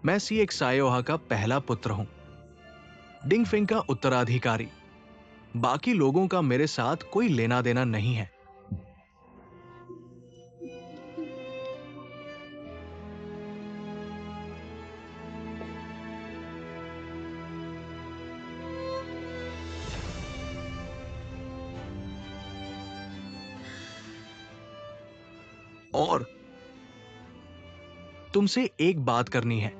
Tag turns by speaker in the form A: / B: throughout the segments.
A: मैं सीएक सायोहा का पहला पुत्र हूं, डिंगफिंग का उत्तराधिकारी। बाकी लोगों का मेरे साथ कोई लेना देना नहीं है। और तुमसे एक बात करनी है।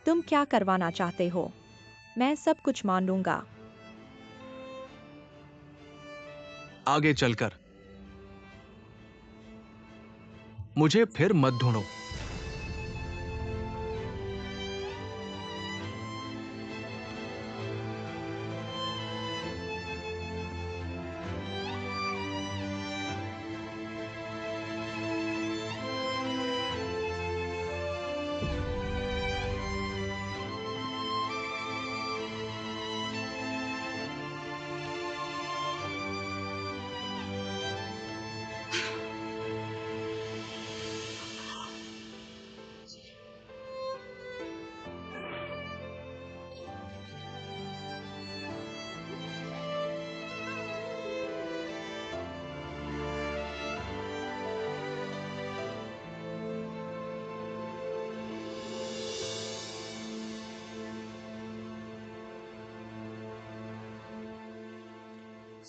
B: तुम क्या करवाना चाहते हो? मैं सब कुछ मान लूंगा।
A: आगे चलकर मुझे फिर मत ढूंढो।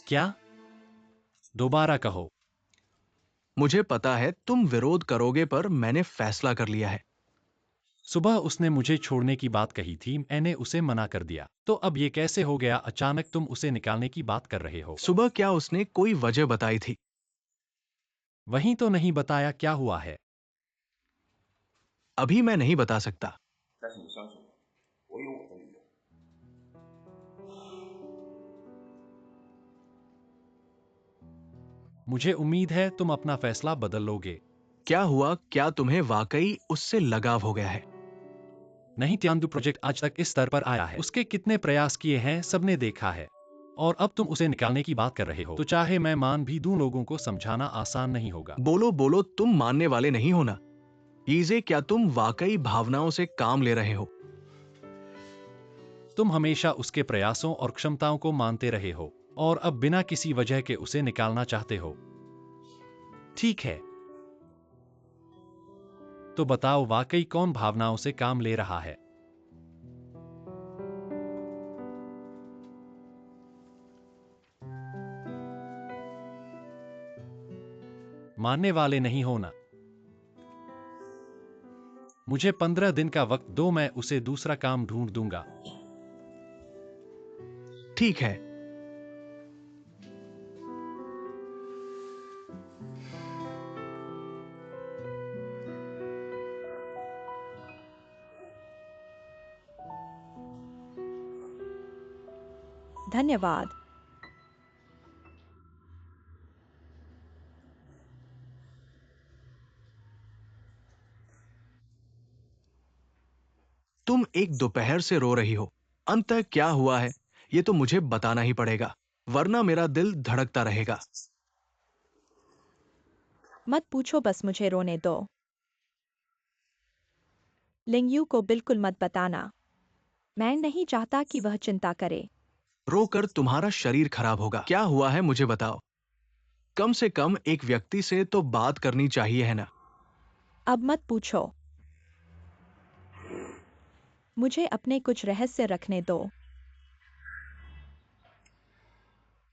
C: क्या? दोबारा कहो।
A: मुझे पता है तुम विरोध करोगे, पर मैंने फैसला कर लिया है।
C: सुबह उसने मुझे छोड़ने की बात कही थी, मैंने उसे मना कर दिया। तो अब ये कैसे हो गया अचानक तुम उसे निकालने की बात कर रहे हो?
A: सुबह क्या उसने कोई वजह बताई थी?
C: वहीं तो नहीं बताया क्या हुआ है।
A: अभी मैं नहीं बता सकता।
D: 但是你相信我，我有我的理由。
C: मुझे उम्मीद है तुम अपना फैसला बदल लोगे।
A: क्या हुआ? क्या तुम्हें वाकई उससे लगाव हो गया है?
C: नहीं, त्यांदु प्रोजेक्ट आज तक इस स्तर पर आया है, उसके कितने प्रयास किए हैं सबने देखा है। और अब तुम उसे निकालने की बात कर रहे हो, तो चाहे मैं मान भी दूं, लोगों को समझाना आसान नहीं होगा।
A: बोलो बोलो, तुम मानने वाले नहीं हो ना? ईजे, क्या तुम वाकई भावनाओं से काम ले रहे हो?
C: तुम हमेशा उसके प्रयासों और क्षमताओं को मानते रहे हो, और अब बिना किसी वजह के उसे निकालना चाहते हो। ठीक है, तो बताओ वाकई कौन भावनाओं से काम ले रहा है? मानने वाले नहीं हो ना? मुझे 15 दिन का वक्त दो, मैं उसे दूसरा काम ढूंढ दूंगा।
A: ठीक है।
B: धन्यवाद।
A: तुम एक दोपहर से रो रही हो। अंततः क्या हुआ है ये तो मुझे बताना ही पड़ेगा, वरना मेरा दिल धड़कता रहेगा।
B: मत पूछो, बस मुझे रोने दो। लिंगयू को बिल्कुल मत बताना। मैं नहीं चाहता कि वह चिंता करे।
A: रोकर तुम्हारा शरीर खराब होगा। क्या हुआ है मुझे बताओ। कम से कम एक व्यक्ति से तो बात करनी चाहिए, है ना?
B: अब मत पूछो। मुझे अपने कुछ रहस्य रखने दो।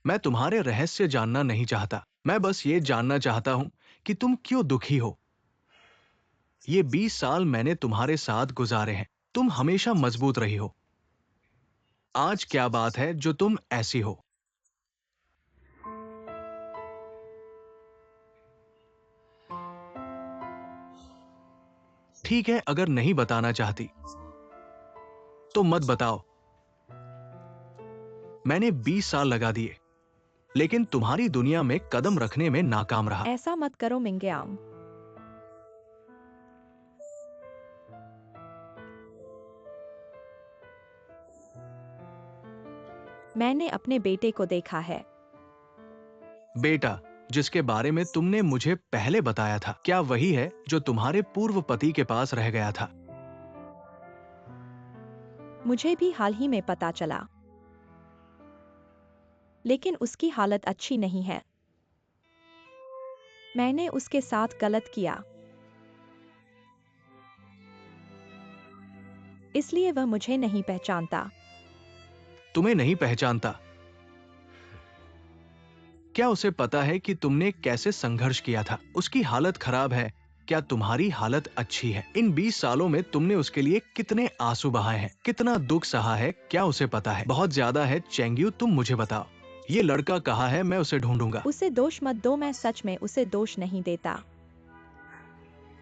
A: मैं तुम्हारे रहस्य जानना नहीं चाहता। मैं बस ये जानना चाहता हूं कि तुम क्यों दुखी हो। ये 20 साल मैंने तुम्हारे साथ गुजारे हैं। तुम हमेशा मजबूत रही हो। आज क्या बात है जो तुम ऐसी हो? ठीक है, अगर नहीं बताना चाहती तो मत बताओ। मैंने 20 साल लगा दिए, लेकिन तुम्हारी दुनिया में कदम रखने में नाकाम रहा।
B: ऐसा मत करो मिंगयांग। मैंने अपने बेटे को देखा है।
A: बेटा? जिसके बारे में तुमने मुझे पहले बताया था, क्या वही है जो तुम्हारे पूर्व पति के पास रह गया था?
B: मुझे भी हाल ही में पता चला, लेकिन उसकी हालत अच्छी नहीं है। मैंने उसके साथ गलत किया, इसलिए वह मुझे नहीं पहचानता।
A: तुम्हें नहीं पहचानता? क्या उसे पता है कि तुमने कैसे संघर्ष किया था? उसकी हालत खराब है, क्या तुम्हारी हालत अच्छी है? इन 20 सालों में तुमने उसके लिए कितने आंसू बहाए हैं, कितना दुख सहा है, क्या उसे पता है? बहुत ज्यादा है चेंग्यू, तुम मुझे बताओ, ये लड़का कहाँ है? मैं उसे ढूंढूंगा।
B: उसे दोष मत दो, मैं सच में उसे दोष नहीं देता।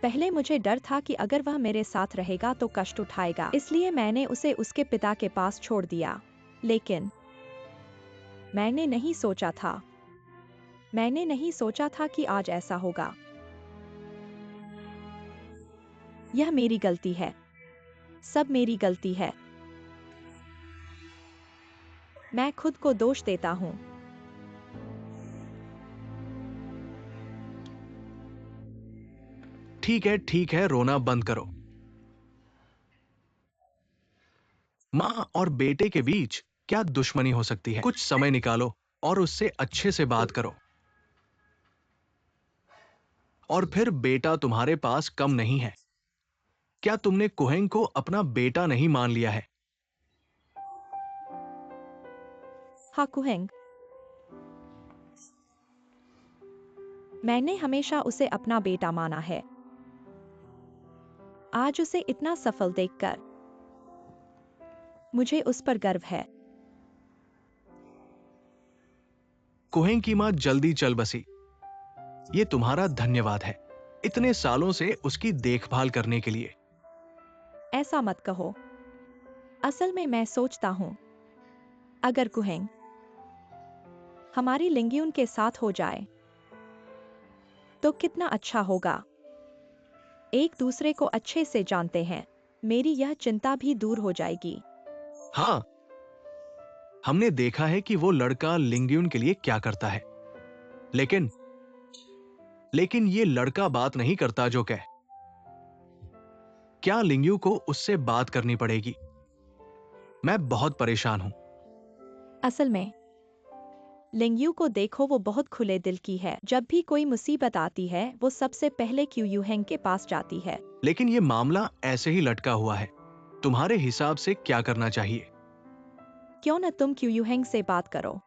B: पहले मुझे डर था कि अगर वह मेरे साथ रहेगा तो कष्ट उठाएगा, इसलिए मैंने उसे उसके पिता के पास छोड़ दिया। लेकिन मैंने नहीं सोचा था कि आज ऐसा होगा। यह मेरी गलती है, सब मेरी गलती है। मैं खुद को दोष देता हूँ।
A: ठीक है, रोना बंद करो। माँ और बेटे के बीच क्या दुश्मनी हो सकती है? कुछ समय निकालो और उससे अच्छे से बात करो। और फिर बेटा तुम्हारे पास कम नहीं है। क्या तुमने कुहेंग को अपना बेटा नहीं मान लिया है?
B: हाँ कुहेंग, मैंने हमेशा उसे अपना बेटा माना है। आज उसे इतना सफल देखकर मुझे उस पर गर्व है।
A: कुहेंग की मां जल्दी चल बसी। ये तुम्हारा धन्यवाद है, इतने सालों से उसकी देखभाल करने के लिए।
B: ऐसा मत कहो। असल में मैं सोचता हूँ, अगर कुहेंग हमारी लिंग्यून के साथ हो जाए तो कितना अच्छा होगा। एक दूसरे को अच्छे से जानते हैं, मेरी यह चिंता भी दूर हो जाएगी।
A: हाँ, हमने देखा है कि वो लड़का लिंग्यून के लिए क्या करता है, लेकिन ये लड़का बात नहीं करता जो कह। क्या लिंग्यू को उससे बात करनी पड़ेगी? मैं बहुत परेशान हूं।
B: असल में लिंग्यू को देखो, वो बहुत खुले दिल की है। जब भी कोई मुसीबत आती है वो सबसे पहले क्यू यूहेंग के पास जाती है।
A: लेकिन ये मामला ऐसे ही लटका हुआ है, तुम्हारे हिसाब से क्या करना चाहिए?
B: क्यों न तुम क्यू यूहेंग से बात करो,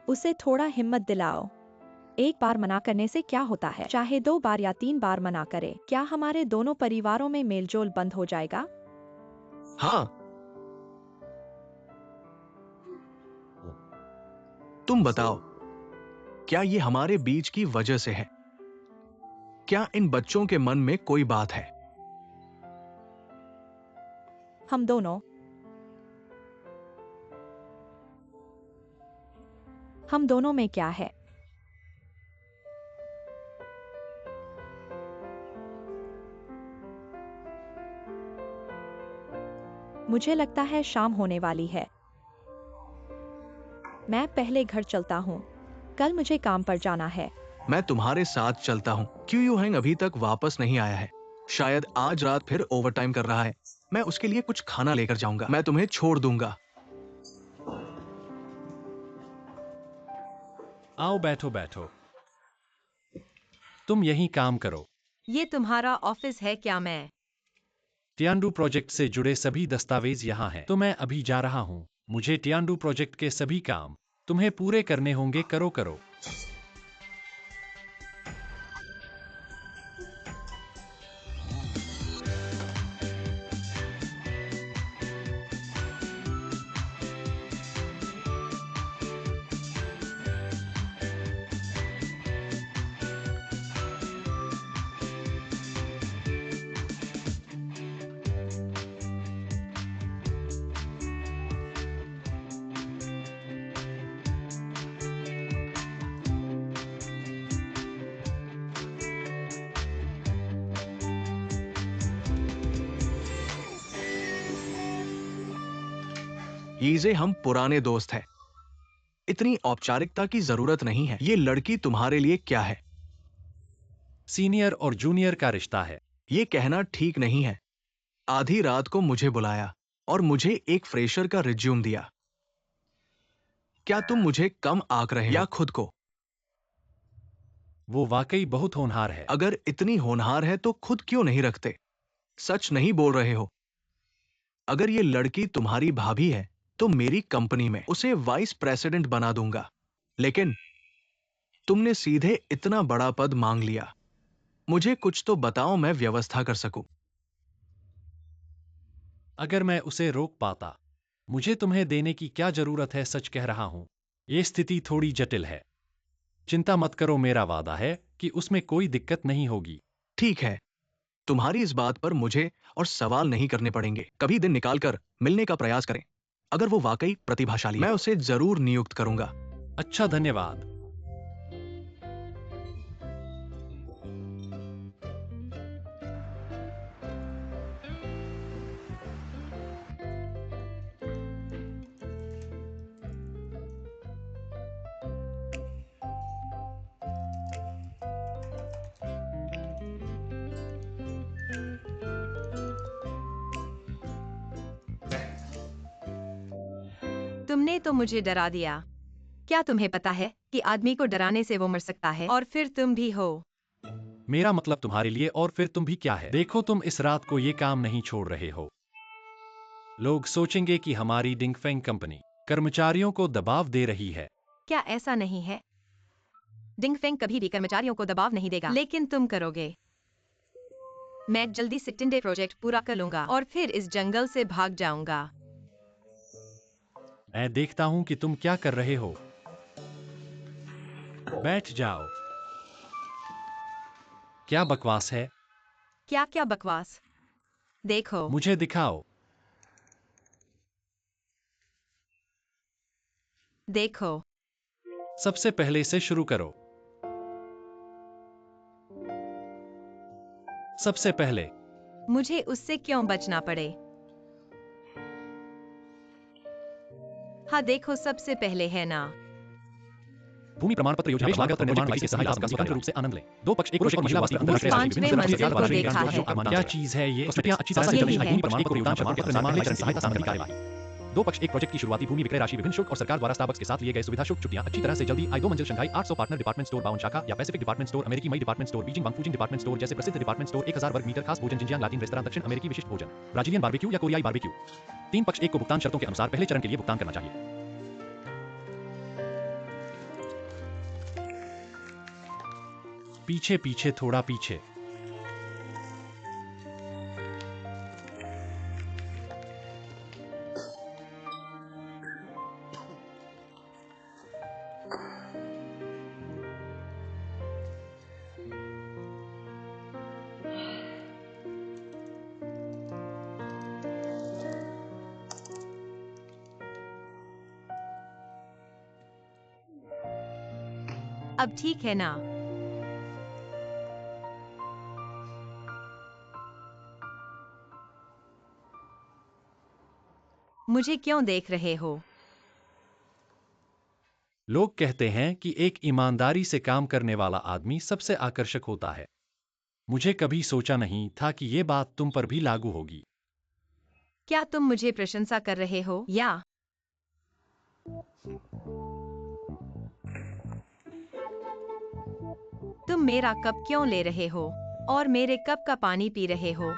B: उसे थोड़ा हिम्मत दिलाओ। एक बार मना करने से क्या होता है, चाहे 2 बार या 3 बार मना करे। क्या हमारे दोनों परिवारों में मेलजोल बंद हो जाएगा?
A: हाँ, तुम बताओ, क्या ये हमारे बीच की वजह से है? क्या इन बच्चों के मन में कोई बात है?
B: हम दोनों में क्या है? मुझे लगता है शाम होने वाली है। मैं पहले घर चलता हूँ, कल मुझे काम पर जाना है।
A: मैं तुम्हारे साथ चलता हूँ। क्यू यूहेंग अभी तक वापस नहीं आया है, शायद आज रात फिर ओवरटाइम कर रहा है। मैं उसके लिए कुछ खाना लेकर जाऊंगा। मैं तुम्हें छोड़ दूंगा।
C: आओ बैठो बैठो, तुम यहीं काम करो।
E: ये तुम्हारा ऑफिस है क्या? मैं
C: टियांडू प्रोजेक्ट से जुड़े सभी दस्तावेज यहाँ हैं। तो मैं अभी जा रहा हूँ। मुझे टियांडू प्रोजेक्ट के सभी काम तुम्हें पूरे करने होंगे। करो।
A: यीजे, हम पुराने दोस्त हैं, इतनी औपचारिकता की जरूरत नहीं है। ये लड़की तुम्हारे लिए क्या है?
C: सीनियर और जूनियर का रिश्ता है।
A: ये कहना ठीक नहीं है। आधी रात को मुझे बुलाया और मुझे एक फ्रेशर का रिज्यूम दिया। क्या तुम मुझे कम आंक रहे हो या खुद को?
C: वो वाकई बहुत होनहार है।
A: अगर इतनी होनहार है तो खुद क्यों नहीं रखते? सच नहीं बोल रहे हो। अगर ये लड़की तुम्हारी भाभी है तो मेरी कंपनी में उसे वाइस प्रेसिडेंट बना दूंगा, लेकिन तुमने सीधे इतना बड़ा पद मांग लिया। मुझे कुछ तो बताओ, मैं व्यवस्था कर सकूं।
C: अगर मैं उसे रोक पाता। मुझे तुम्हें देने की क्या जरूरत है, सच कह रहा हूं। ये स्थिति थोड़ी जटिल है। चिंता मत करो, मेरा वादा है कि उसमें कोई दिक्कत नहीं होगी।
A: ठीक है, तुम्हारी इस बात पर मुझे और सवाल नहीं करने पड़ेंगे। कभी दिन निकालकर मिलने का प्रयास करें। अगर वो वाकई प्रतिभाशाली है, मैं उसे जरूर नियुक्त करूंगा।
C: अच्छा, धन्यवाद।
E: तुमने तो मुझे डरा दिया। क्या तुम्हें पता है कि आदमी को डराने से वो मर सकता है? और फिर तुम भी हो।
C: मेरा मतलब तुम्हारे लिए और फिर तुम भी क्या है? देखो, तुम इस रात को ये काम नहीं छोड़ रहे हो। लोग सोचेंगे कि हमारी डिंगफेंग कंपनी कर्मचारियों को दबाव दे रही है।
E: क्या ऐसा नहीं है? डिंगफेंग कभी भी कर्मचारियों को दबाव नहीं देगा, लेकिन तुम करोगे। मैं जल्दी से टिंडे प्रोजेक्ट पूरा कर लूंगा और फिर इस जंगल से भाग जाऊंगा।
C: मैं देखता हूं कि तुम क्या कर रहे हो। बैठ जाओ। क्या बकवास है?
E: क्या क्या बकवास? देखो।
C: मुझे दिखाओ।
E: देखो।
C: सबसे पहले से शुरू करो। सबसे पहले।
E: मुझे उससे क्यों बचना पड़े? हाँ देखो, सबसे पहले है ना।
C: भूमि प्रमाण पत्र योजना प्रमाण पत्र निर्माण के सभी लाभ का स्वतंत्र रूप से आनंद लें। दो पक्ष एक पुरुष और महिला वास्तविक अंतर्राष्ट्रीय
E: पांचवें
C: विभिन्न
E: मंजिल
C: अंतर्राष्ट्रीय
E: को
C: राष्ट्रीय
E: देखा
C: ज्ञान
E: है।
C: जो मानना क्या चीज है ये? कृपया अच्छी तरह से
E: यही
C: समझें।
E: है।
C: भूमि प्रमाण पत्र योगदान प्रमाण पत्र निर्माण में सहायता संबंधी दो पक्ष एक प्रोजेक्ट की शुरुआती भूमि विक्रय राशि, विभिन्न शुल्क और सरकार द्वारा स्टारबक्स के साथ लिए गए सुविधा शुल्क, छुट्टियां, अच्छी तरह से जल्दी आई, 2 मंजिल शंघाई 800 पार्टनर डिपार्टमेंट स्टोर, 52 शाखा या पैसिफिक डिपार्टमेंट स्टोर, अमेरिकी मई department store, Beijing Wangfujing department store जैसे प्रसिद्ध डिपार्टमेंट स्टोर, 1000 वर्ग मीटर खास भोजन, जिंजियांग लातिन रेस्तरां, दक्षिण अमेरिकी विशिष्ट भोजन, ब्राजीलियन बारबेक्यू या कोरियाई बारबेक्यू। तीन पक्ष एक को भुगतान शर्तों के अनुसार पहले चरण के लिए भुगतान करना चाहिए। पीछे पीछे, थोड़ा पीछे।
E: अब ठीक है ना? मुझे क्यों देख रहे हो?
C: लोग कहते हैं कि एक ईमानदारी से काम करने वाला आदमी सबसे आकर्षक होता है। मुझे कभी सोचा नहीं था कि ये बात तुम पर भी लागू होगी।
E: क्या तुम मुझे प्रशंसा कर रहे हो या? तुम मेरा कप क्यों ले रहे हो और मेरे कप का पानी पी रहे हो?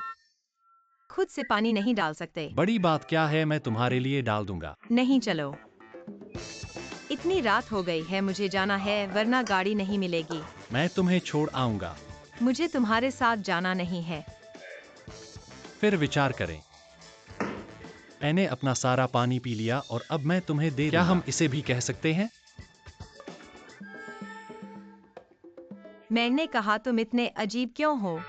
E: खुद से पानी नहीं डाल सकते?
C: बड़ी बात क्या है, मैं तुम्हारे लिए डाल दूंगा।
E: नहीं, चलो। इतनी रात हो गई है, मुझे जाना है वरना गाड़ी नहीं मिलेगी।
C: मैं तुम्हें छोड़ आऊंगा।
E: मुझे तुम्हारे साथ जाना नहीं है।
C: फिर विचार करें। मैंने अपना सारा पानी पी लिया और अब मैं तुम्हें दे क्या हम इसे भी कह सकते हैं?
E: मैंने कहा तुम इतने अजीब क्यों हो?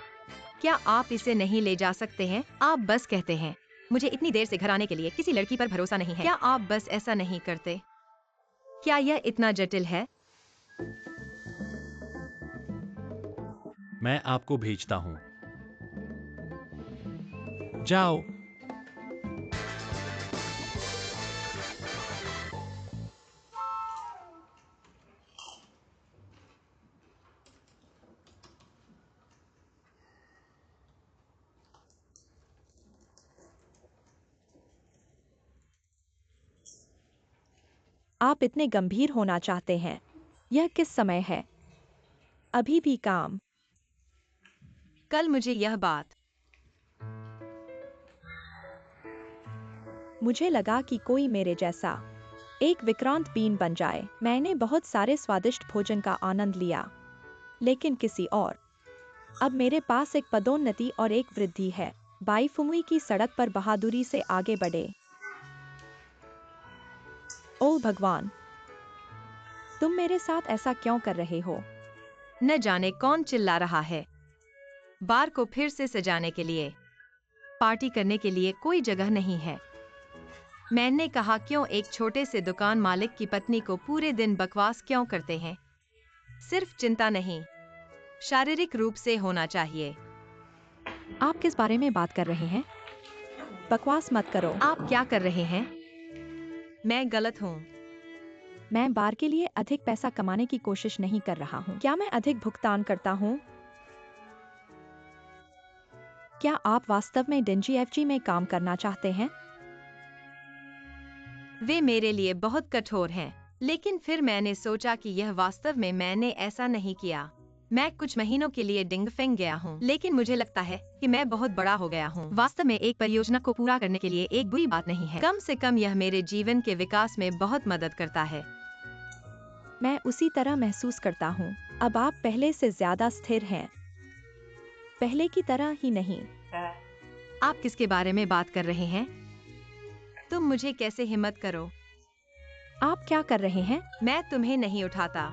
E: क्या आप इसे नहीं ले जा सकते हैं? आप बस कहते हैं। मुझे इतनी देर से घर आने के लिए किसी लड़की पर भरोसा नहीं है। क्या आप बस ऐसा नहीं करते? क्या यह इतना जटिल है?
C: मैं आपको भेजता हूं। जाओ।
B: आप इतने गंभीर होना चाहते हैं? यह किस समय है? अभी भी काम।
E: कल मुझे यह बात।
B: मुझे लगा कि कोई मेरे जैसा एक विक्रांत बीन बन जाए। मैंने बहुत सारे स्वादिष्ट भोजन का आनंद लिया, लेकिन किसी और। अब मेरे पास एक पदोन्नति और एक वृद्धि है। बाईफुमुई की सड़क पर बहादुरी से आगे बढ़े। ओह भगवान, तुम मेरे साथ ऐसा क्यों कर रहे हो?
E: न जाने कौन चिल्ला रहा है। बार को फिर से सजाने के लिए, पार्टी करने के लिए कोई जगह नहीं है। मैंने कहा क्यों एक छोटे से दुकान मालिक की पत्नी को पूरे दिन बकवास क्यों करते हैं? सिर्फ चिंता नहीं, शारीरिक रूप से होना चाहिए।
B: आप किस बारे में बात कर रहे हैं? बकवास मत करो।
E: आप क्या कर रहे हैं? मैं गलत हूँ।
B: मैं बार के लिए अधिक पैसा कमाने की कोशिश नहीं कर रहा हूँ। क्या मैं अधिक भुगतान करता हूँ? क्या आप वास्तव में डिंजी में काम करना चाहते हैं?
E: वे मेरे लिए बहुत कठोर हैं, लेकिन फिर मैंने सोचा कि यह वास्तव में मैंने ऐसा नहीं किया। मैं कुछ महीनों के लिए डिंगफेंग गया हूँ, लेकिन मुझे लगता है कि मैं बहुत बड़ा हो गया हूँ। वास्तव में एक परियोजना को पूरा करने के लिए एक बुरी बात नहीं है। कम से कम यह मेरे जीवन के विकास में बहुत मदद करता है।
B: मैं उसी तरह महसूस करता हूँ। अब आप पहले से ज्यादा स्थिर हैं। पहले की तरह ही नहीं।
E: आप किसके बारे में बात कर रहे हैं? तुम मुझे कैसे हिम्मत करो?
B: आप क्या कर रहे हैं?
E: मैं तुम्हें नहीं उठाता।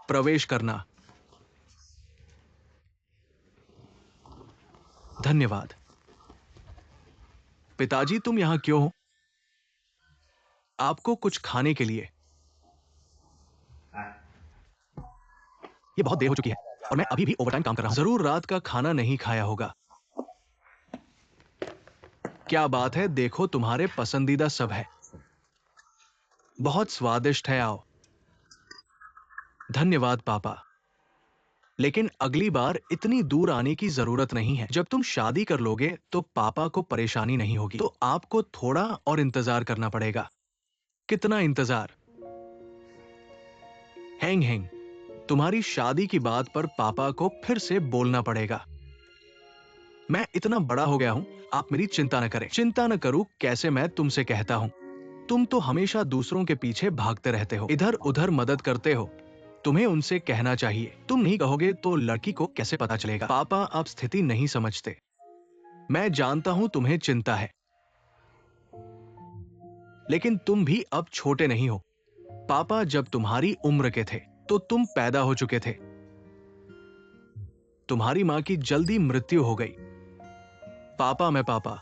A: प्रवेश करना। धन्यवाद। पिताजी, तुम यहां क्यों हो? आपको कुछ खाने के लिए। ये बहुत देर हो चुकी है और मैं अभी भी ओवरटाइम काम कर रहा हूं। जरूर रात का खाना नहीं खाया होगा। क्या बात है, देखो तुम्हारे पसंदीदा सब है। बहुत स्वादिष्ट है, आओ। धन्यवाद पापा, लेकिन अगली बार इतनी दूर आने की जरूरत नहीं है। जब तुम शादी कर लोगे तो पापा को परेशानी नहीं होगी, तो आपको थोड़ा और इंतजार करना पड़ेगा। कितना इंतजार? हैंग हैंग, तुम्हारी शादी की बात पर पापा को फिर से बोलना पड़ेगा। मैं इतना बड़ा हो गया हूं, आप मेरी चिंता न करें। चिंता न करूं कैसे, मैं तुमसे कहता हूं। तुम तो हमेशा दूसरों के पीछे भागते रहते हो, इधर उधर मदद करते हो। तुम्हें उनसे कहना चाहिए। तुम नहीं कहोगे तो लड़की को कैसे पता चलेगा? पापा, आप स्थिति नहीं समझते। मैं जानता हूं तुम्हें चिंता है, लेकिन तुम भी अब छोटे नहीं हो। पापा जब तुम्हारी उम्र के थे तो तुम पैदा हो चुके थे। तुम्हारी मां की जल्दी मृत्यु हो गई। पापा,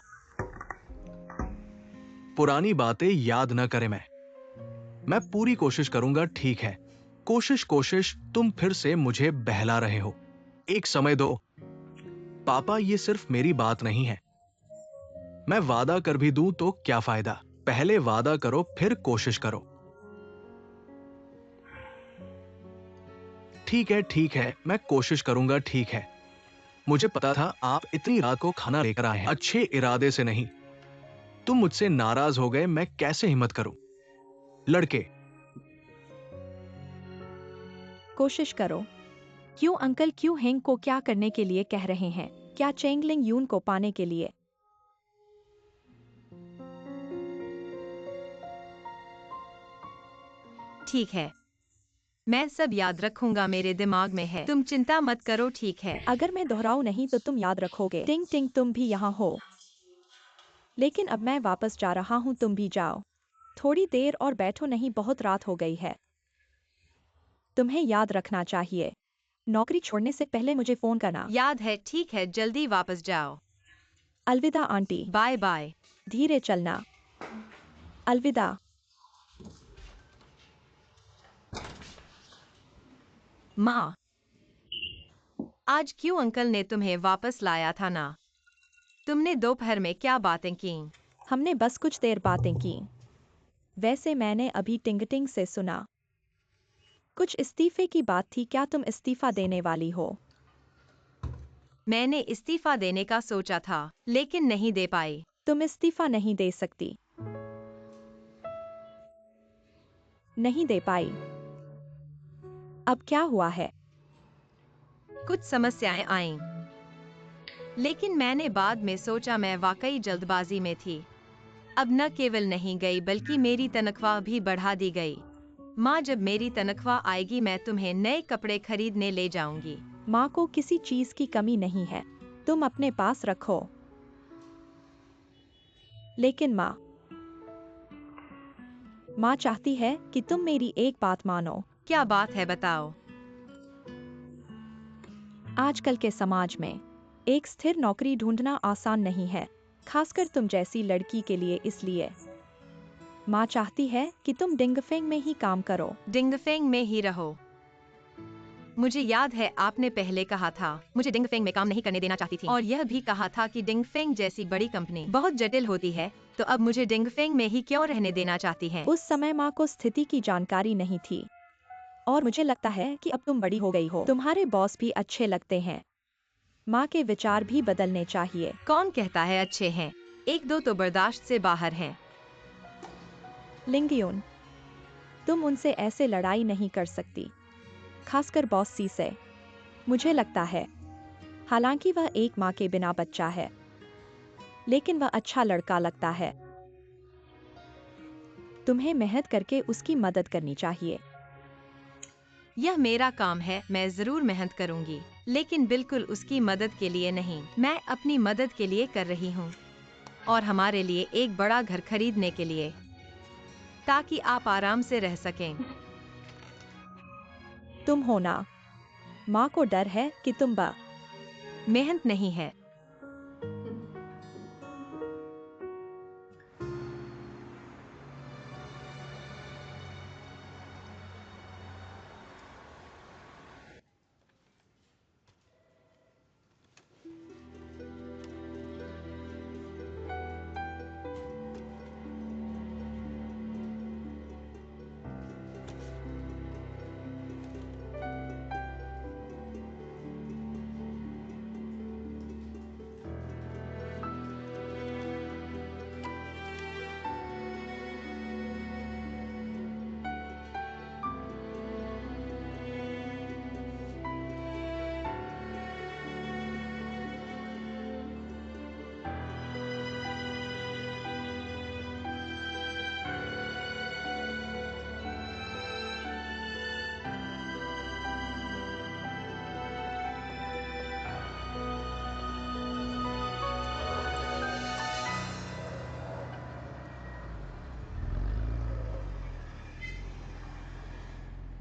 A: पुरानी बातें याद न करें। मैं पूरी कोशिश करूंगा, ठीक है? कोशिश, तुम फिर से मुझे बहला रहे हो। एक समय दो। पापा, ये सिर्फ मेरी बात नहीं है। मैं वादा कर भी दूं तो क्या फायदा? पहले वादा करो, फिर कोशिश करो। ठीक है, मैं कोशिश करूंगा, ठीक है। मुझे पता था आप इतनी रात को खाना लेकर आए हैं, अच्छे इरादे से नहीं। तुम मुझसे नाराज हो गए, मैं कैसे हिम्मत करूं? लड़के,
B: कोशिश करो। क्यों अंकल, क्यों हेंग को क्या करने के लिए कह रहे हैं? क्या चेंगलिंग यून को पाने के लिए?
E: ठीक है, मैं सब याद रखूंगा, मेरे दिमाग में है। तुम चिंता मत करो, ठीक है?
B: अगर मैं दोहराऊं नहीं तो तुम याद रखोगे। टिंग टिंग, तुम भी यहाँ हो। लेकिन अब मैं वापस जा रहा हूँ, तुम भी जाओ। थोड़ी देर और बैठो, नहीं बहुत रात हो गई है। तुम्हें याद रखना चाहिए, नौकरी छोड़ने से पहले मुझे फोन करना।
E: याद है, ठीक है, जल्दी वापस जाओ।
B: अलविदा आंटी।
E: Bye bye.
B: धीरे चलना। अलविदा।
E: माँ, आज क्यों अंकल ने तुम्हें वापस लाया था ना? तुमने दोपहर में क्या बातें की?
B: हमने बस कुछ देर बातें की। वैसे मैंने अभी टिंगटिंग से सुना। कुछ इस्तीफे की बात थी, क्या तुम इस्तीफा देने वाली हो?
E: मैंने इस्तीफा देने का सोचा था, लेकिन नहीं दे पाई।
B: तुम इस्तीफा नहीं दे सकती। नहीं दे पाई। अब क्या हुआ है?
E: कुछ समस्याएं आईं, लेकिन मैंने बाद में सोचा मैं वाकई जल्दबाजी में थी। अब न केवल नहीं गई बल्कि मेरी तनख्वाह भी बढ़ा दी गई। माँ, जब मेरी तनख्वाह आएगी मैं तुम्हें नए कपड़े खरीदने ले जाऊंगी।
B: माँ को किसी चीज की कमी नहीं है, तुम अपने पास रखो। लेकिन माँ चाहती है कि तुम मेरी एक बात मानो।
E: क्या बात है, बताओ।
B: आजकल के समाज में एक स्थिर नौकरी ढूंढना आसान नहीं है, खासकर तुम जैसी लड़की के लिए। इसलिए माँ चाहती है कि तुम डिंगफेंग में ही काम करो।
E: डिंगफेंग में ही रहो। मुझे याद है आपने पहले कहा था मुझे डिंगफेंग में काम नहीं करने देना चाहती थी, और यह भी कहा था कि डिंगफेंग जैसी बड़ी कंपनी बहुत जटिल होती है। तो अब मुझे डिंगफेंग में ही क्यों रहने देना चाहती हैं?
B: उस समय माँ को स्थिति की जानकारी नहीं थी, और मुझे लगता है कि अब तुम बड़ी हो गई हो। तुम्हारे बॉस भी अच्छे लगते हैं। माँ के विचार भी बदलने चाहिए।
E: कौन कहता है अच्छे हैं? एक दो तो बर्दाश्त से बाहर हैं।
B: लिंगयुन, तुम उनसे ऐसे लड़ाई नहीं कर सकती, खासकर बॉस सी से। मुझे लगता है, हालांकि वह एक माँ के बिना बच्चा है, लेकिन वह अच्छा लड़का लगता है। तुम्हें मेहनत करके उसकी मदद करनी चाहिए।
E: यह मेरा काम है, मैं जरूर मेहनत करूंगी, लेकिन बिल्कुल उसकी मदद के लिए नहीं। मैं अपनी मदद के लिए कर रही हूँ, और हमारे लिए एक बड़ा घर खरीदने के लिए, ताकि आप आराम से रह सकें।
B: तुम हो ना? माँ को डर है कि तुम
E: मेहनत नहीं है।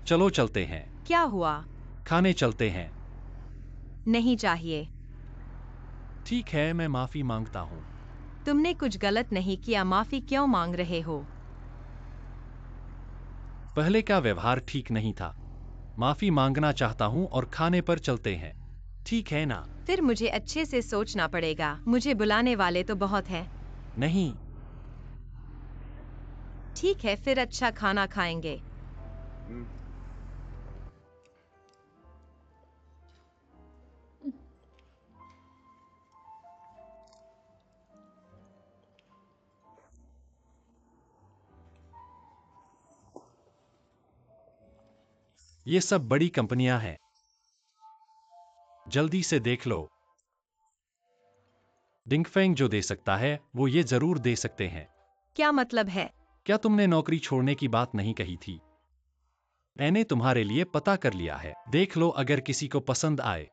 C: चलो चलते हैं।
E: क्या हुआ?
C: खाने चलते हैं।
E: नहीं चाहिए।
C: ठीक है, मैं माफी मांगता हूँ।
E: तुमने कुछ गलत नहीं किया, माफी क्यों मांग रहे हो?
C: पहले का व्यवहार ठीक नहीं था। माफी मांगना चाहता हूँ और खाने पर चलते हैं। ठीक है ना?
E: फिर मुझे अच्छे से सोचना पड़ेगा। मुझे बुलाने वाले तो बहुत हैं।
C: नहीं।
E: ठीक है, फिर अच्छा खाना खाएंगे।
C: ये सब बड़ी कंपनियां हैं। जल्दी से देख लो। डिंगफेंग जो दे सकता है वो ये जरूर दे सकते हैं।
E: क्या मतलब है?
C: क्या तुमने नौकरी छोड़ने की बात नहीं कही थी? मैंने तुम्हारे लिए पता कर लिया है। देख लो, अगर किसी को पसंद आए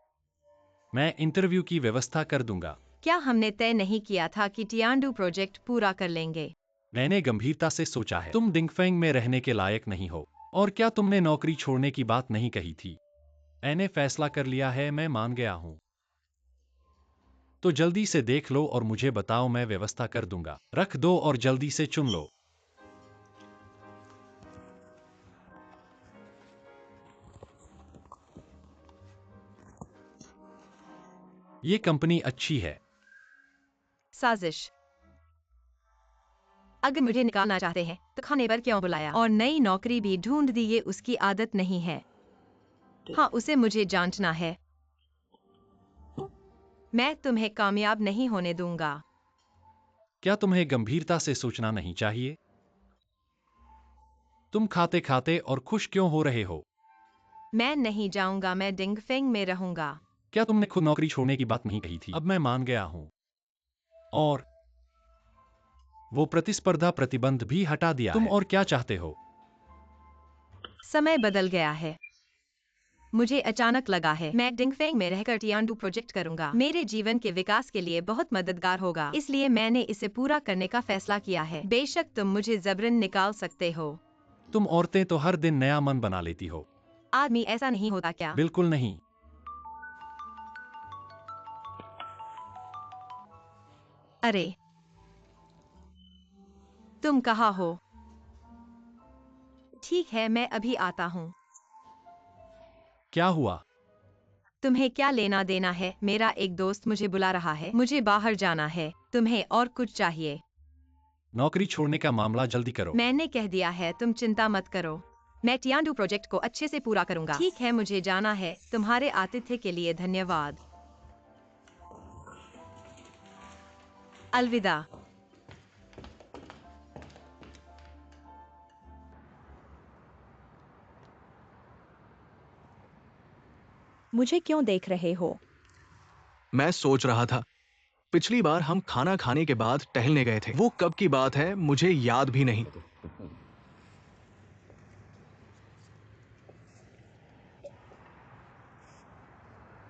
C: मैं इंटरव्यू की व्यवस्था कर दूंगा।
E: क्या हमने तय नहीं किया था कि टियांडू प्रोजेक्ट पूरा कर लेंगे?
C: मैंने गंभीरता से सोचा है, तुम डिंगफेंग में रहने के लायक नहीं हो। और क्या तुमने नौकरी छोड़ने की बात नहीं कही थी? मैंने फैसला कर लिया है, मैं मान गया हूं। तो जल्दी से देख लो और मुझे बताओ, मैं व्यवस्था कर दूंगा। रख दो और जल्दी से चुन लो। ये कंपनी अच्छी है।
E: साजिश। अगर मुझे निकालना चाहते हैं तो खाने पर क्यों बुलाया और नई नौकरी भी ढूंढ दी, ये उसकी आदत नहीं है। हाँ, उसे मुझे जांचना है। मैं तुम्हें कामयाब नहीं होने दूंगा।
C: क्या तुम्हें गंभीरता से सोचना नहीं चाहिए? तुम खाते खाते और खुश क्यों हो रहे हो?
E: मैं नहीं जाऊंगा, मैं डिंगफेंग में रहूंगा।
C: क्या तुमने खुद नौकरी छोड़ने की बात नहीं कही थी? अब मैं मान गया हूं। और वो प्रतिस्पर्धा प्रतिबंध भी हटा दिया तुम और क्या चाहते हो?
E: समय बदल गया है। मुझे अचानक लगा है मैं डिंगफेंग में रहकर टियानडू प्रोजेक्ट करूंगा। मेरे जीवन के विकास के लिए बहुत मददगार होगा, इसलिए मैंने इसे पूरा करने का फैसला किया है। बेशक तुम मुझे जबरन निकाल सकते हो।
C: तुम औरतें तो हर दिन नया मन बना लेती हो।
E: आदमी ऐसा नहीं होता क्या?
C: बिल्कुल नहीं।
E: अरे, तुम कहाँ हो? ठीक है, मैं अभी आता हूँ।
C: क्या हुआ?
E: तुम्हें क्या लेना देना है? मेरा एक दोस्त मुझे बुला रहा है, मुझे बाहर जाना है। तुम्हें और कुछ चाहिए?
C: नौकरी छोड़ने का मामला जल्दी करो।
E: मैंने कह दिया है, तुम चिंता मत करो। मैं टियानडू प्रोजेक्ट को अच्छे से पूरा करूंगा। ठीक है, मुझे जाना है। तुम्हारे आतिथ्य के लिए धन्यवाद। अलविदा।
B: मुझे क्यों देख रहे हो?
A: मैं सोच रहा था, पिछली बार हम खाना खाने के बाद टहलने गए थे। वो कब की बात है मुझे याद भी नहीं।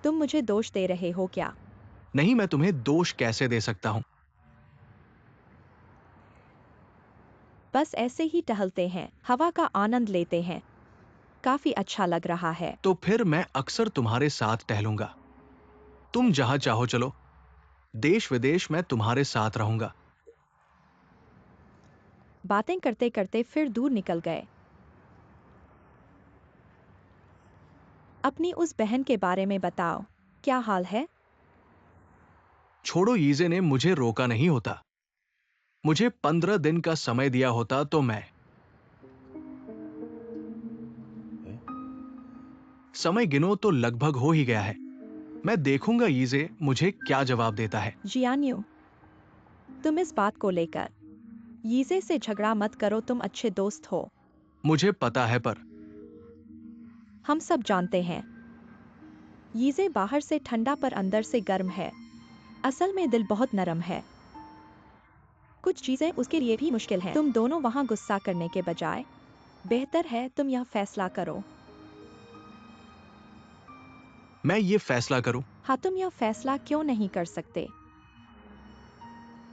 B: तुम मुझे दोष दे रहे हो क्या?
A: नहीं, मैं तुम्हें दोष कैसे दे सकता हूं?
B: बस ऐसे ही टहलते हैं, हवा का आनंद लेते हैं। काफी अच्छा लग रहा है।
A: तो फिर मैं अक्सर तुम्हारे साथ टहलूंगा। तुम जहां चाहो चलो। देश विदेश मैं तुम्हारे साथ रहूंगा।
B: बातें करते करते फिर दूर निकल गए। अपनी उस बहन के बारे में बताओ, क्या हाल है?
A: छोड़ो, यीजे ने मुझे रोका नहीं होता। मुझे 15 दिन का समय दिया होता तो मैं। समय गिनो तो लगभग हो ही गया है। मैं देखूंगा यीजे मुझे क्या जवाब देता है।
B: जियान्यू, तुम इस बात को लेकर यीजे से झगड़ा मत करो, तुम अच्छे दोस्त हो।
A: मुझे पता है, पर
B: हम सब जानते हैं। यीजे बाहर से ठंडा पर अंदर से गर्म है। असल में दिल बहुत नरम है। कुछ चीजें उसके लिए भी मुश्किल हैं। तुम दोनों वहां गुस्सा करने के बजाय बेहतर है तुम यह फैसला करो।
A: मैं ये फैसला करूं।
B: हाँ, तुम यह फैसला क्यों नहीं कर सकते?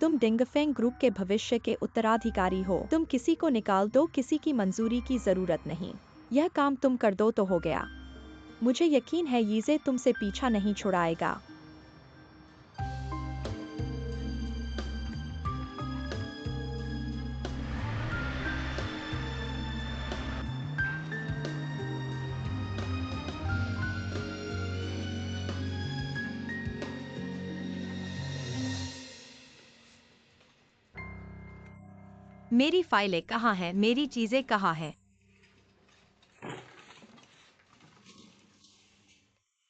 B: तुम डिंगफेंग ग्रुप के भविष्य के उत्तराधिकारी हो। तुम किसी को निकाल दो, किसी की मंजूरी की जरूरत नहीं। यह काम तुम कर दो तो हो गया। मुझे यकीन है यीजे तुमसे पीछा नहीं छुड़ाएगा।
E: मेरी फाइलें कहाँ हैं? मेरी चीजें कहाँ हैं?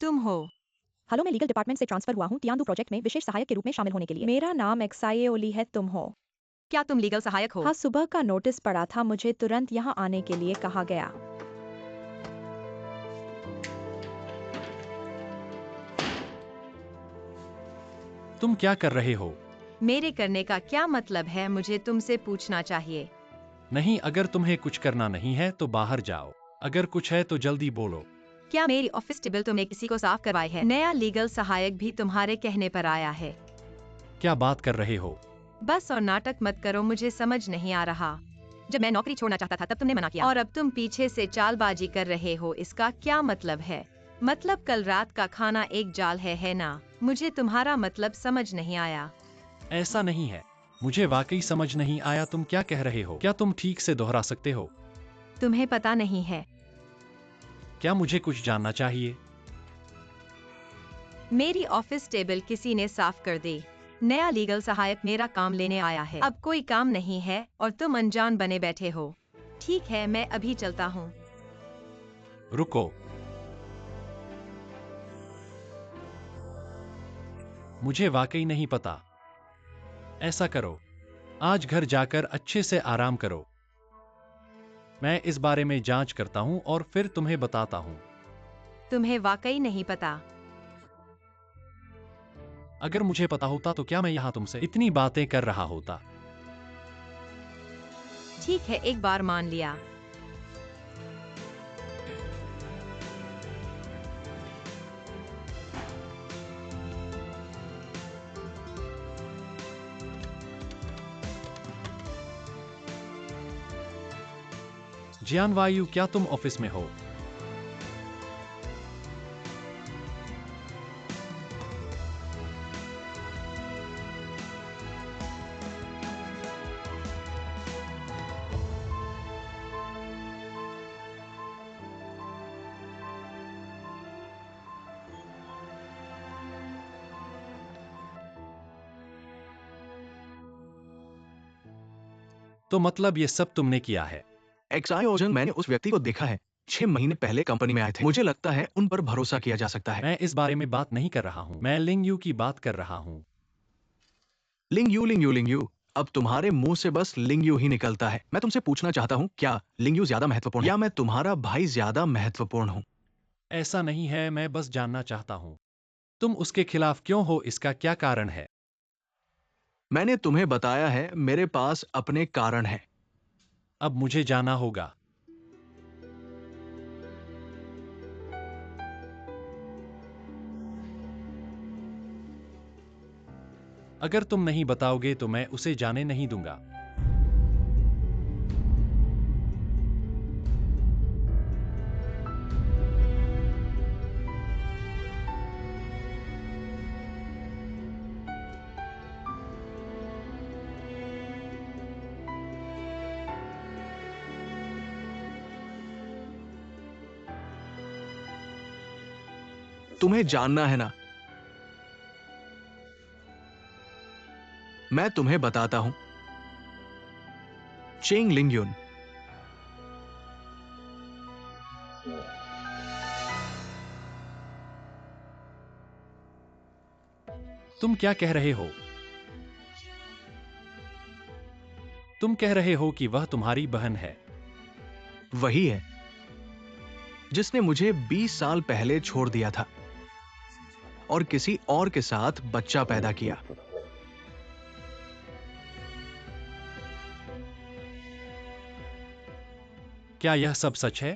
E: तुम हो?
B: हेलो, मैं लीगल डिपार्टमेंट से ट्रांसफर हुआ हूँ टियानडू प्रोजेक्ट में विशेष सहायक के रूप में शामिल होने के लिए। मेरा नाम एक्साये ओली है। तुम हो?
E: क्या तुम लीगल सहायक हो?
B: हाँ, सुबह का नोटिस पड़ा था, मुझे तुरंत यहाँ आने के लिए कहा गया।
C: तुम क्या कर रहे हो?
E: मेरे करने का क्या मतलब है? मुझे तुमसे पूछना चाहिए।
C: नहीं, अगर तुम्हें कुछ करना नहीं है तो बाहर जाओ। अगर कुछ है तो जल्दी बोलो।
E: क्या मेरी ऑफिस टेबल तुमने किसी को साफ करवाई है? नया लीगल सहायक भी तुम्हारे कहने पर आया है।
C: क्या बात कर रहे हो?
E: बस और नाटक मत करो, मुझे समझ नहीं आ रहा। जब मैं नौकरी छोड़ना चाहता था तब तुमने मना किया, और अब तुम पीछे से चालबाजी कर रहे हो। इसका क्या मतलब है? मतलब कल रात का खाना एक जाल है ना? मुझे तुम्हारा मतलब समझ नहीं आया।
C: ऐसा नहीं है। मुझे वाकई समझ नहीं आया तुम क्या कह रहे हो। क्या तुम ठीक से दोहरा सकते हो?
E: तुम्हें पता नहीं है?
C: क्या मुझे कुछ जानना चाहिए?
E: मेरी ऑफिस टेबल किसी ने साफ कर दी। नया लीगल सहायक मेरा काम लेने आया है। अब कोई काम नहीं है और तुम अनजान बने बैठे हो। ठीक है, मैं अभी चलता हूँ।
C: रुको, मुझे वाकई नहीं पता। ऐसा करो, आज घर जाकर अच्छे से आराम करो। मैं इस बारे में जांच करता हूं और फिर तुम्हें बताता हूं।
E: तुम्हें वाकई नहीं पता?
C: अगर मुझे पता होता तो क्या मैं यहां तुमसे इतनी बातें कर रहा होता?
E: ठीक है, एक बार मान लिया।
C: जियान वायु, क्या तुम ऑफिस में हो? तो मतलब ये सब तुमने किया है?
A: एक्सायोजन, मैंने उस व्यक्ति को देखा है। 6 महीने पहले कंपनी में आए थे। मुझे लगता है उन पर भरोसा किया जा सकता है।
C: मैं इस बारे में बात नहीं कर रहा हूं। मैं लिंग यू की बात कर रहा हूं।
A: लिंग यू। अब तुम्हारे मुंह से बस लिंग यू ही निकलता है। मैं तुमसे पूछना चाहता हूँ, क्या लिंग यू ज्यादा महत्वपूर्ण है या मैं तुम्हारा भाई ज्यादा महत्वपूर्ण हूँ?
C: ऐसा नहीं है, मैं बस जानना चाहता हूं तुम उसके खिलाफ क्यों हो, इसका क्या कारण है?
A: मैंने तुम्हें बताया है, मेरे पास अपने कारण है।
C: अब मुझे जाना होगा। अगर तुम नहीं बताओगे तो मैं उसे जाने नहीं दूंगा।
A: तुम्हें जानना है ना? मैं तुम्हें बताता हूं। चेंग लिंग यून।
C: तुम क्या कह रहे हो? तुम कह रहे हो कि वह तुम्हारी बहन है?
A: वही है जिसने मुझे 20 साल पहले छोड़ दिया था और किसी और के साथ बच्चा पैदा किया।
C: क्या यह सब सच है?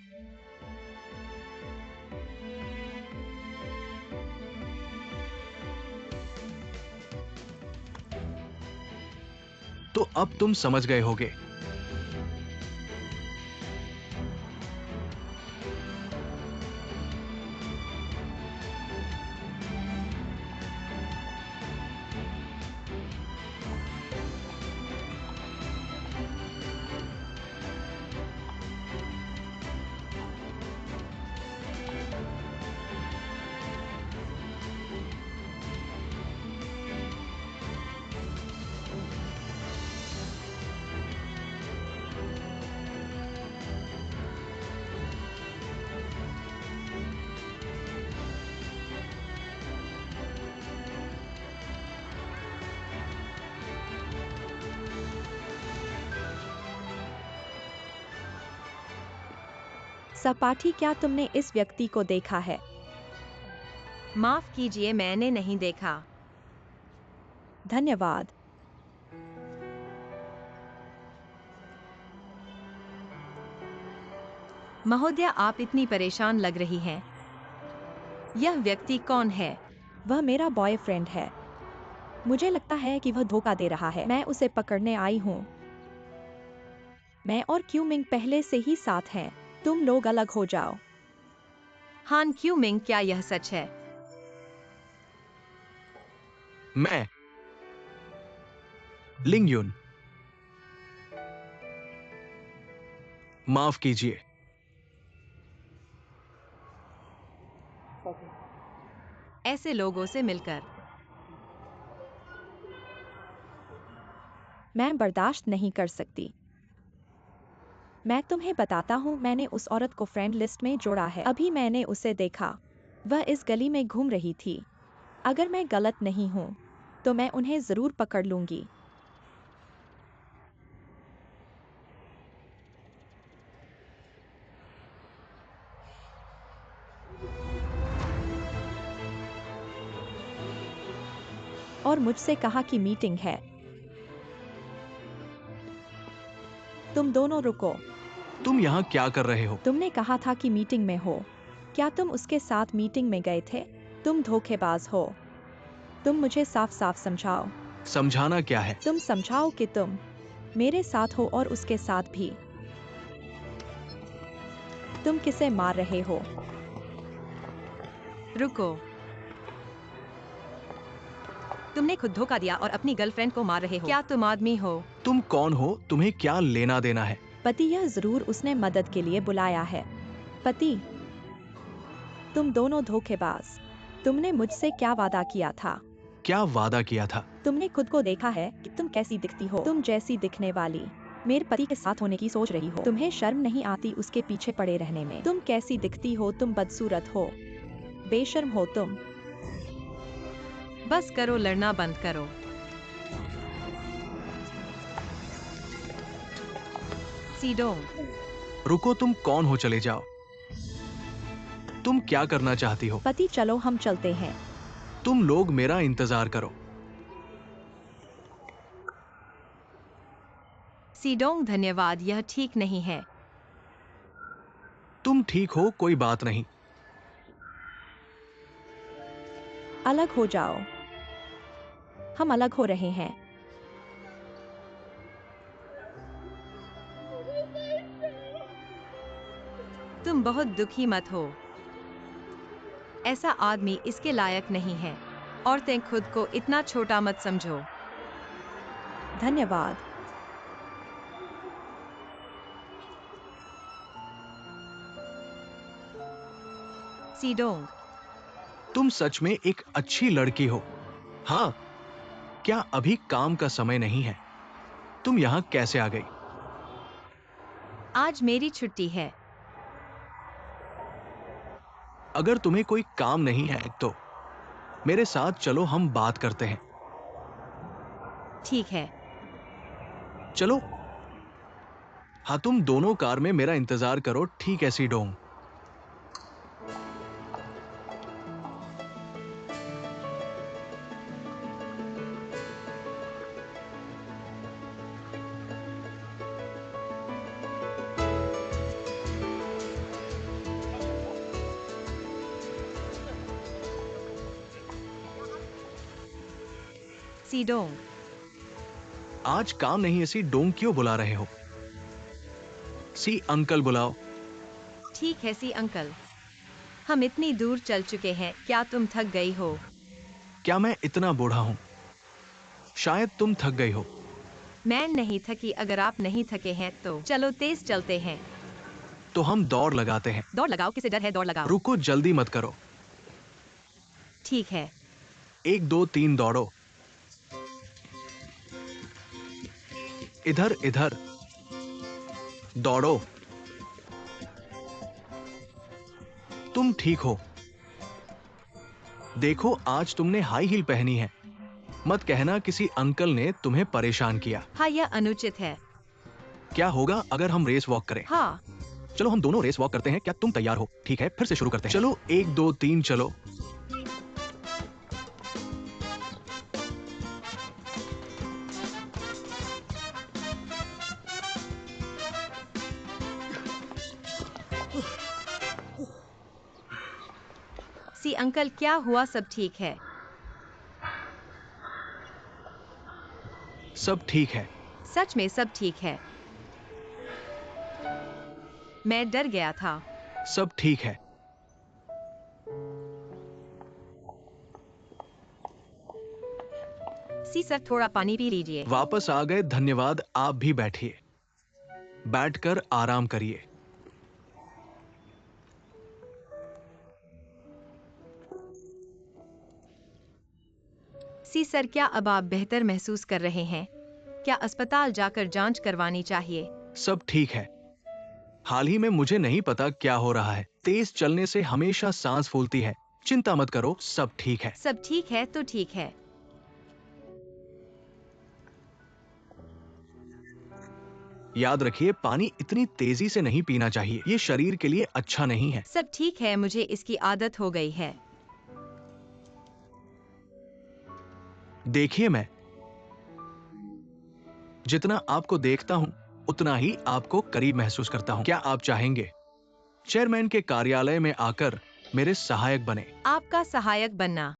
A: तो अब तुम समझ गए होगे।
B: सपाटी, क्या तुमने इस व्यक्ति को देखा है?
E: माफ कीजिए, मैंने नहीं देखा।
B: धन्यवाद।
E: महोदय, आप इतनी परेशान लग रही हैं। यह व्यक्ति कौन है?
B: वह मेरा बॉयफ्रेंड है। मुझे लगता है कि वह धोखा दे रहा है। मैं उसे पकड़ने आई हूँ। मैं और क्यू मिंग पहले से ही साथ हैं। तुम लोग अलग हो जाओ।
E: हान क्यू मिंग, क्या यह सच है?
A: मैं लिंग यून। माफ कीजिए।
E: ऐसे लोगों से मिलकर
B: मैं बर्दाश्त नहीं कर सकती। मैं तुम्हें बताता हूँ, मैंने उस औरत को फ्रेंड लिस्ट में जोड़ा है। अभी मैंने उसे देखा, वह इस गली में घूम रही थी। अगर मैं गलत नहीं हूँ तो मैं उन्हें जरूर पकड़ लूंगी। और मुझसे कहा कि मीटिंग है। तुम दोनों रुको।
A: तुम यहाँ क्या कर रहे हो?
B: तुमने कहा था कि मीटिंग में हो। क्या तुम उसके साथ मीटिंग में गए थे? तुम धोखेबाज हो। तुम मुझे साफ साफ समझाओ।
A: समझाना क्या है?
B: तुम समझाओ कि तुम मेरे साथ हो और उसके साथ भी। तुम किसे मार रहे हो?
E: रुको, तुमने खुद धोखा दिया और अपनी गर्लफ्रेंड को मार रहे हो। क्या तुम आदमी हो?
A: तुम कौन हो? तुम्हें क्या लेना देना है?
B: पति, यह जरूर उसने मदद के लिए बुलाया है। पति, तुम दोनों धोखेबाज। तुमने मुझसे क्या वादा किया था?
A: क्या वादा किया था?
B: तुमने खुद को देखा है कि तुम कैसी दिखती हो। तुम जैसी दिखने वाली मेरे पति के साथ होने की सोच रही हो। तुम्हें शर्म नहीं आती उसके पीछे पड़े रहने में? तुम कैसी दिखती हो? तुम बदसूरत हो, बेशर्म हो तुम।
E: बस करो, लड़ना बंद करो। सीडोंग,
A: रुको, तुम कौन हो? चले जाओ। तुम क्या करना चाहती हो?
B: पति, चलो हम चलते हैं।
A: तुम लोग मेरा इंतजार करो।
E: सीडोंग धन्यवाद, यह ठीक नहीं है।
A: तुम ठीक हो, कोई बात नहीं।
B: अलग हो जाओ। हम अलग हो रहे हैं।
E: तुम बहुत दुखी मत हो। ऐसा आदमी इसके लायक नहीं है। औरतें खुद को इतना छोटा मत समझो।
B: धन्यवाद।
E: सीडोंग,
A: तुम सच में एक अच्छी लड़की हो। हाँ, क्या अभी काम का समय नहीं है? तुम यहाँ कैसे आ गई?
E: आज मेरी छुट्टी है।
A: अगर तुम्हें कोई काम नहीं है तो मेरे साथ चलो, हम बात करते हैं।
E: ठीक है।
A: चलो। हाँ, तुम दोनों कार में मेरा इंतजार करो, ठीक है सीडोंग?
E: सीडोंग,
A: आज काम नहीं है, सी डोंग क्यों बुला रहे हो? सी अंकल बुलाओ।
E: ठीक है सी अंकल। हम इतनी दूर चल चुके हैं, क्या तुम थक गई हो?
A: क्या मैं इतना बूढ़ा हूं? शायद तुम थक गई हो।
E: मैं नहीं थकी। अगर आप नहीं थके हैं तो चलो तेज चलते हैं।
A: तो हम दौड़ लगाते हैं।
E: दौड़ लगाओ, किसे डर है? दौड़ लगाओ।
A: रुको, जल्दी मत करो।
E: ठीक है।
A: 1 2 3 दौड़ो। इधर इधर दौड़ो। तुम ठीक हो? देखो, आज तुमने हाई हील पहनी है। मत कहना किसी अंकल ने तुम्हें परेशान किया।
E: हाँ, यह अनुचित है।
A: क्या होगा अगर हम रेस वॉक करें?
E: हाँ।
A: चलो हम दोनों रेस वॉक करते हैं। क्या तुम तैयार हो? ठीक है, फिर से शुरू करते हैं। चलो 1 2 3 चलो।
E: सी अंकल, क्या हुआ? सब ठीक है?
A: सब ठीक है।
E: सच में सब ठीक है? मैं डर गया था।
A: सब ठीक है।
E: सी सर, थोड़ा पानी पी लीजिए।
A: वापस आ गए, धन्यवाद। आप भी बैठिए। बैठकर आराम करिए।
E: सी सर, क्या अब आप बेहतर महसूस कर रहे हैं? क्या अस्पताल जाकर जांच करवानी चाहिए?
A: सब ठीक है। हाल ही में मुझे नहीं पता क्या हो रहा है। तेज चलने से हमेशा सांस फूलती है। चिंता मत करो, सब ठीक है।
E: सब ठीक है तो ठीक है।
A: याद रखिए, पानी इतनी तेजी से नहीं पीना चाहिए। ये शरीर के लिए अच्छा नहीं है।
E: सब ठीक है, मुझे इसकी आदत हो गई है।
A: देखिए, मैं जितना आपको देखता हूँ उतना ही आपको करीब महसूस करता हूँ। क्या आप चाहेंगे चेयरमैन के कार्यालय में आकर मेरे सहायक बने?
E: आपका सहायक बनना